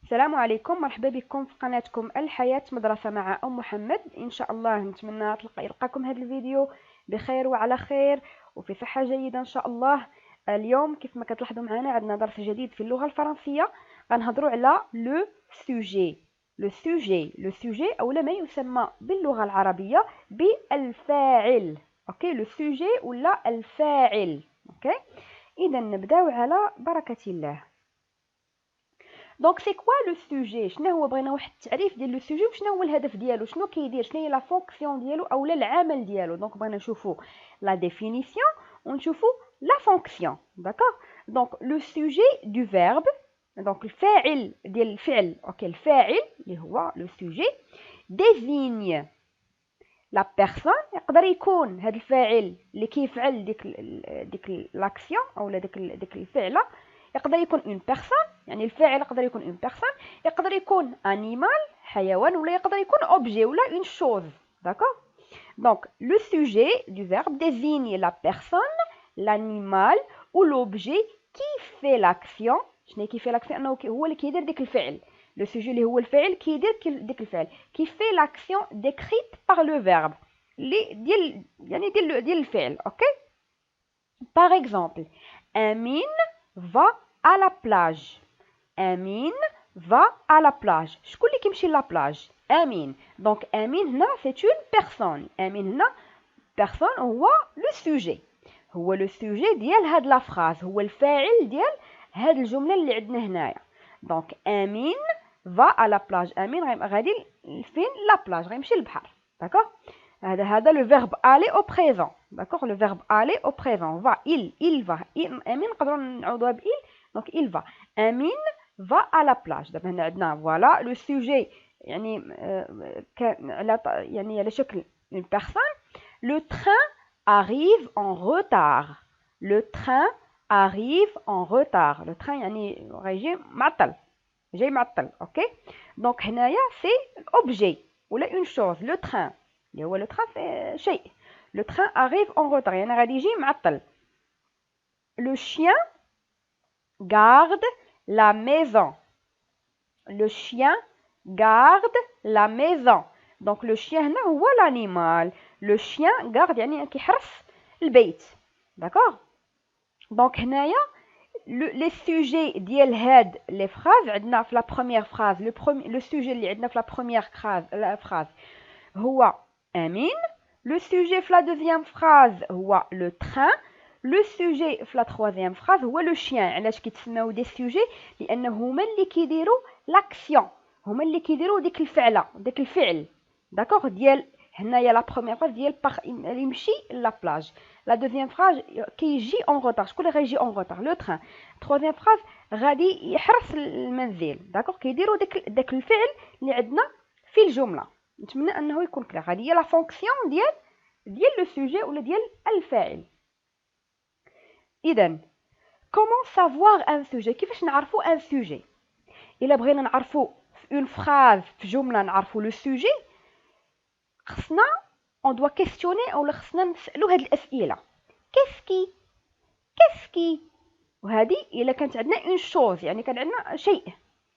السلام عليكم، مرحبا بكم في قناتكم الحياة مدرسة مع أم محمد. إن شاء الله نتمنى يلقاكم هذا الفيديو بخير وعلى خير وفي صحة جيدة إن شاء الله. اليوم كيف ما كتلاحظوا معنا عندنا درس جديد في اللغة الفرنسية. غنهضروا على لو سوجي أو ما يسمى باللغة العربية بالفاعل. اوكي، لو سوجي ولا الفاعل. اوكي، إذا نبداو على بركة الله. دونك سي كوا لو سوجي؟ شنو هو؟ بغينا واحد التعريف ديال لو سوجي وشنو هو الهدف ديالو، شنو كيدير، شنو هي لا فونكسيون ديالو اولا العمل ديالو. دونك بغينا نشوفوا لا ديفينيسيون ونشوفوا لا فونكسيون. داكوغ، دونك لو سوجي دو فيرب، دونك الفاعل ديال الفعل. اوكي، الفاعل اللي هو لو سوجي ديزيني لا بيرسون. يقدر يكون هذا الفاعل اللي كيفعل ديك لاكسيون اولا ديك الفعله، يقدر يكون اون بيرسون، يعني الفاعل يقدر يكون اون بيرسون، يقدر يكون انيمال حيوان، ولا يقدر يكون اوبجي ولا اون شوز. داكوغ، دونك لو سوجي دو فيرب désigne la personne, l'animal ou l'objet qui fait l'action. شنو كيفي لاكسيون؟ انه هو اللي كيدير ديك الفعل. لو سوجي اللي هو الفاعل كيدير ديك الفعل، كي في لاكسيون ديكريت بار لو فيرب اللي ديال الفعل. اوكي، باغ اكزومبل امين va à la plage. امين va à la plage. شكون اللي كيمشي لا بلاج؟ امين. دونك امين هنا سي اون بيرسون. امين هنا بيرسون هو لو سوجي، هو لو سوجي ديال هاد لا فراز، هو الفاعل ديال هاد الجمله اللي عندنا هنايا. دونك امين va à la plage. امين غادي فين؟ لا بلاج، غيمشي للبحر. داكوغ، هذا لو فيرب aller au présent. داكوغ، لو فيرب aller au présent. va il va. امين نقدروا نعوضوها ب il. دونك il va. امين va à la plage. دابا هنا عندنا فوالا لو سوجي، يعني على شكل une personne. Le train arrive en retard. Le train arrive en retard. Le train يعني غيجي معطل، جاي معطل. اوكي، دونك هنايا سي اوبجي ولا اون شوز. لو تران اللي هو لو تران سي شيء. لو تران arrive en retard يعني غادي يجي معطل. Le chien garde la maison. Le chien garde la maison. دونك لو chien هنا هو l'animal. لو chien garde يعني كيحرس البيت. داكوغ، دونك هنايا لي سوجي ديال هاد لي فراز عندنا في لا بروميير فراز. لو سوجي اللي عندنا في لا بروميير فراز هو امين. لو سوجي في لا دوزيام فراز هو لو تران. لو سوجي في لا تروازيام فراز هو لو شيان. علاش كيتسماو دي سوجي؟ لان هما اللي كيديروا لاكسيون، هما اللي كيديروا ديك الفعله، ديك الفعل. داكوغ، ديال هنايا لا بروميير فراز ديال يمشي لا بلاج. لا دوزيام فراز كيجي اون روتار. شكون اللي غيجي اون روتار؟ لو تران. تروازيام فراز غادي يحرس المنزل. داكوغ، كيديروا داك الفعل اللي عندنا في الجمله. نتمنى انه يكون كلير. هذه هي لا فونكسيون ديال لو سوجي ولا ديال الفاعل. اذا كومون سافوار ان سوجي؟ كيفاش نعرفوا ان سوجي؟ الا بغينا نعرفوا في اون فراز، في جمله نعرفوا لو سوجي، خصنا اون دوا كيستيوني اولا خصنا نسالوا هاد الاسئله. كيسكي وهذه الا كانت عندنا اون شوز يعني كان عندنا شيء.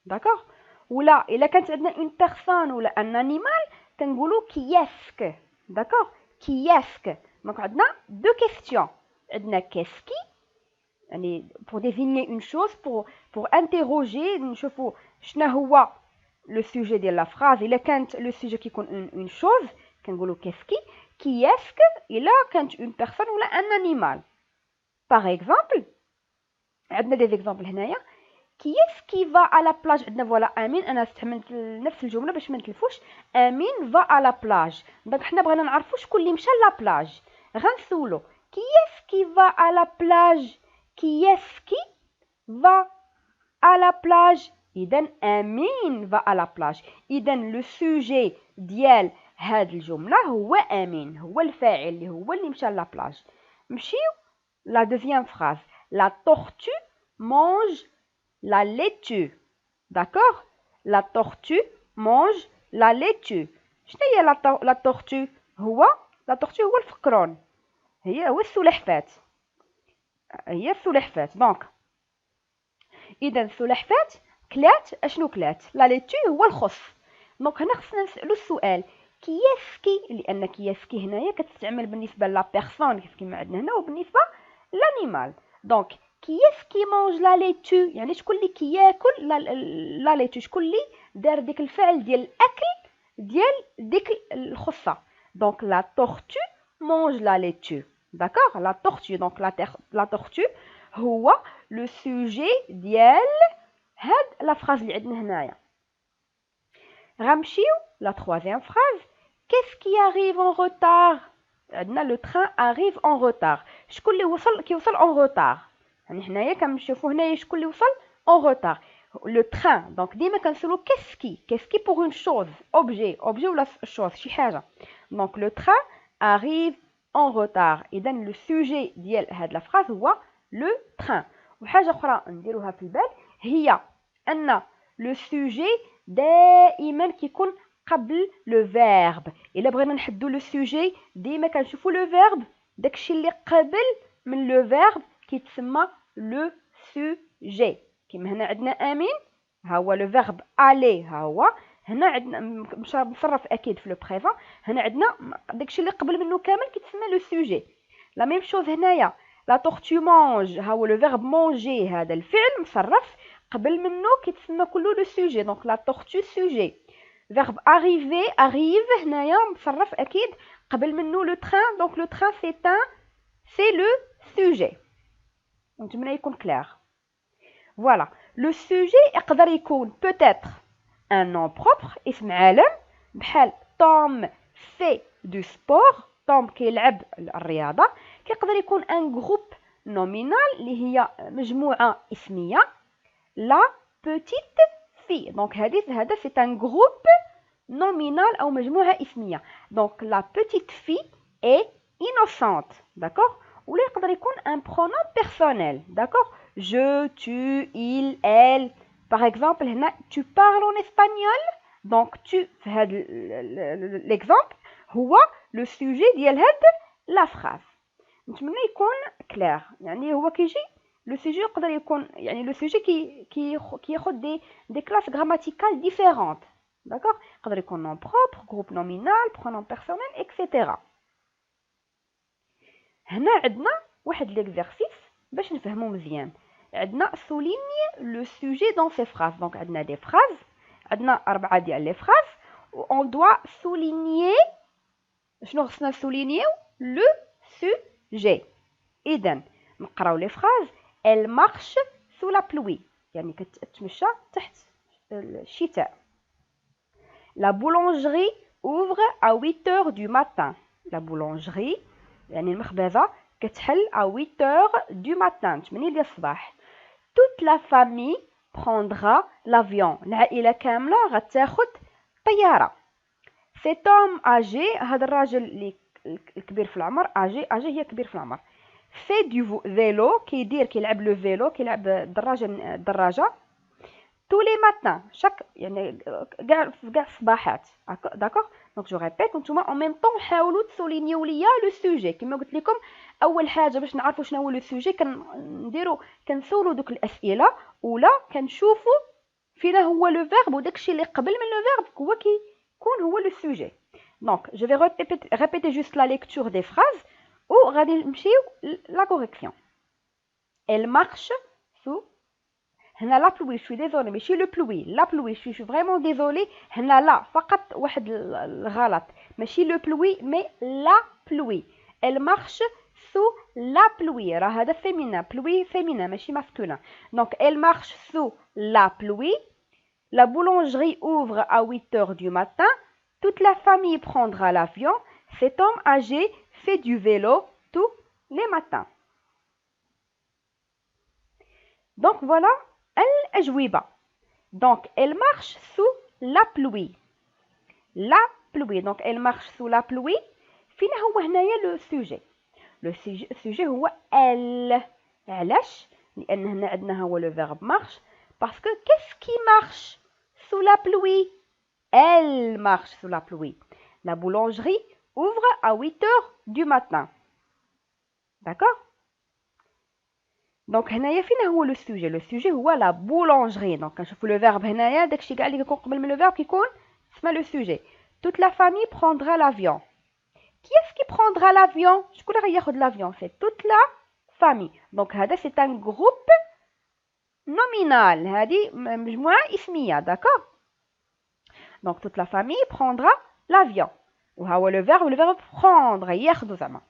داكوغ، ولا الا كانت عندنا اون بيرسون ولا ان انيمال كنقولوا كياسك. داكوغ، كياسك. دونك عندنا دو كيستيون. عندنا كيسكي يعني pour désigner une chose, pour interroger، نشوفوا شنو هو لو سوجي ديال لا فراز. الا كانت لو سوجي كيكون اون شوز كنقولوا كيسكي. كياسك الا كانت اون بيرسون ولا ان انيمال. باغ اكزومبل عندنا دي زيكزامبل هنايا. كي فا على لا بلاج؟ عندنا فوالا امين. انا استعملت نفس الجمله باش ما نتلفوش. امين فا على لا بلاج. دونك حنا بغينا نعرفوا شكون اللي مشى لا بلاج. غنسولو كي فا على لا بلاج؟ كي فا على لا بلاج؟ اذا امين فا على لا بلاج. اذا لو سوجي ديال هاد الجمله هو امين، هو الفاعل اللي هو اللي مشى لا بلاج. نمشيو لا دوزيام فراز. La tortue mange la laitue. D'accord? La tortue mange la laitue. شنو هي لا tortue؟ لا tortue هو الفقرون، هو السلحفاة. هي السلحفاة. دونك إذا السلحفاة كلات اشنو كلات؟ لا ليتو هو الخص. دونك هنا خصنا نسالو السؤال كياسكي، لان كياسكي هنايا كتستعمل بالنسبه لا بيرسون كما عندنا هنا وبالنسبه لانيمال. دونك كياسكي مونج لا ليتو، يعني شكون اللي كياكل لا ليتو، شكون اللي دار ديك الفعل ديال الاكل ديال ديك الخصه. دونك لا تورتو مونج لا ليتو. داكوغ، لا تورتو. دونك لا تورتو هو لو سوجي ديال هاد لا فراز اللي عندنا هنايا. غنمشيو لا troisième phrase. Qu'est-ce qui arrive en retard؟ عندنا لو تران arrive en retard. شكون اللي كيوصل en retard؟ يعني حنايا كنشوفوا هنايا شكون اللي وصل en retard. لو تران. دونك ديما كنسولو qu'est-ce qui pour une chose، objet ولا chose شي حاجه. دونك لو تران arrive en retard. اذا لو سوجي ديال هاد لا فراز هو لو تران. وحاجه اخرى نديروها في البال هي ان لو سوجي دائما كيكون قبل لو فيرب. الا بغينا نحدو لو سوجي ديما كنشوفو لو فيرب، داكشي اللي قبل من لو فيرب كيتسمى لو سوجي. كيما هنا عندنا امين، ها هو لو فيرب الي، ها هو هنا عندنا مصرف اكيد في لو بريزون. هنا عندنا داكشي اللي قبل منه كامل كيتسمى لو سوجي. لا ميم شوز هنايا لا تورتو مونج، ها هو لو فيرب مونجي، هذا الفعل مصرف قبل منه كيتسمى كله لو سوجي. دونك لا تورتو سوجي. فيرب arriver arrive هنايا مصرف اكيد قبل منه لو تران. دونك لو تران سي لو سوجي. نتمنى يكون كلير. فوالا لو سوجي يقدر يكون peut-être un nom propre، اسم عالم، بحال توم في دو سبور، توم كيلعب الرياضه. كيقدر يكون ان جروب نومينال اللي هي مجموعه اسميه، لا بوتيت في. دونك هذا سي ان جروب نومينال او مجموعه اسميه. دونك لا بوتيت في اي innocente. داكوغ. ولا يقدر يكون ان برونوم بيرسونيل. داكوغ، je tu il elle. par exemple هنا tu parles en espagnol. دونك tu في هذا ليكزامبل هو لو سوجي ديال هاد لا فراز. نتمنى يكون كلير. يعني هو كيجي لو سوجي يقدر يكون، يعني لو سوجي كياخذ دي كلاس غراماتيكال ديفيرونت. داكوغ، يقدر يكون نون بروبر، جروب نومينال، برونوم بيرسونيل اكسيتيرا. هنا عندنا واحد ليكزارسيس باش نفهمو مزيان. عندنا souligne لو سوجي دون سي فراز. دونك عندنا دي فراز، عندنا 4 ديال لي فراز و اون دوا سولينيي. شنو خصنا سولينيو؟ لو سوجي. اذا نقراو لي فراز. elle marche sous la pluie، يعني كتمشى تحت الشتاء. la boulangerie ouvre à 8h du matin. la boulangerie يعني المخبزة كتحل à 8h du matin، 8 ديال الصباح. toute la famille prendra l'avion. العائلة كاملة غتاخد طيارة. cet homme âgé، هذا الراجل اللي الكبير في العمر، âgé هي كبير في العمر، fait du vélo، كيلعب لو فيلو، كيلعب الدراجة. tous les matins، chaque يعني كاع الصباحات. داكوغ. دونك جو ريبيت، نتوما اون ميم طون حاولوا تسولينيو ليا لو سوجي. كما قلت لكم اول حاجه باش نعرفوا شنو هو لو سوجي كنسولوا دوك الاسئله، ولا كنشوفوا فينا هو لو فيرب، وداكشي اللي قبل من لو فيرب هو كيكون هو لو سوجي. دونك جو في ريبيتي جوست لا ليكتور دي فراز و غادي نمشيو لا كوريكسيون. elle marche sous. هنا لا بلوي، شوي ديزولي ماشي لو بلوي، لا بلوي شوي فريمون ديزولي. هنا لا فقط واحد الغلط، ماشي لو بلوي مي لا بلوي. elle marche sous la pluie، راه هذا فيمينا، بلوي فيمينا ماشي ماسكولين. دونك elle marche sous la pluie. la boulangerie ouvre à 8h du matin. toute la famille prendra l'avion. cet homme âgé fait du vélo tous les matins. donc voilà الأجوبة. donc elle marche sous la pluie. la pluie. donc elle marche sous la pluie. فين هو هنايا لو سوجي؟ لو سوجي هو elle. علاش؟ لأن هنا عندنا هو لو فيرب marche. parce que qu'est-ce qui marche sous la pluie؟ elle marche sous la pluie. la boulangerie ouvre à 8h du matin. d'accord. دونك هنايا فين هو لو سوجي؟ لو سوجي هو لا بولونجري. دونك كنشوفوا لو فيرب هنايا داكشي كاع اللي كيكون قبل من لو فيرب كيكون اسمه لو سوجي. toute la famille prendra l'avion. Qui est-ce qui prendra l'avion؟ شكون اللي غياخد لافيون؟ سي toute la famille. دونك هذا سي ان جروب نومينال، هذه مجموعه اسميه. داكور. دونك toute la famille prendra l'avion. وها هو لو فيرب prendre ياخذوا زعما.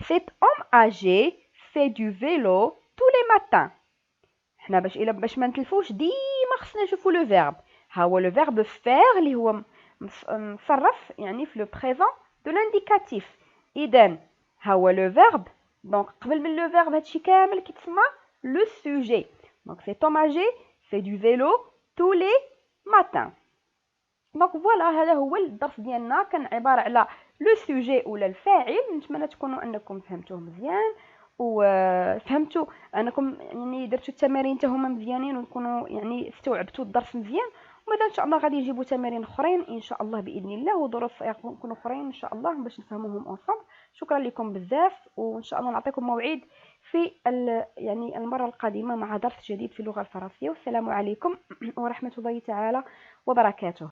cet homme âgé fait du vélo tous les matins. حنا باش ما نتلفوش ديما خصنا نشوفوا لو فيرب. ها هو لو فيرب فير اللي هو مصرف يعني في لو بريزون دو لانديكاتيف. اذا ها هو لو فيرب. دونك قبل من لو فيرب هادشي كامل كيتسمى لو سوجي. دونك cet homme âgé fait du vélo tous les matins. دونك فوالا هذا هو الدرس ديالنا، كان عباره على لو سوجي ولا الفاعل. نتمنى تكونوا انكم فهمتوه مزيان وفهمتوا انكم يعني درتوا التمارين حتى هما مزيانين وتكونوا يعني استوعبتوا الدرس مزيان. وماذا ان شاء الله غادي يجيبوا تمارين اخرين ان شاء الله باذن الله، ودروس يكونوا اخرين ان شاء الله باش نفهموهم اونصومبل. شكرا لكم بزاف، وان شاء الله نعطيكم موعد في يعني المره القادمه مع درس جديد في اللغه الفرنسيه. والسلام عليكم ورحمه الله تعالى وبركاته.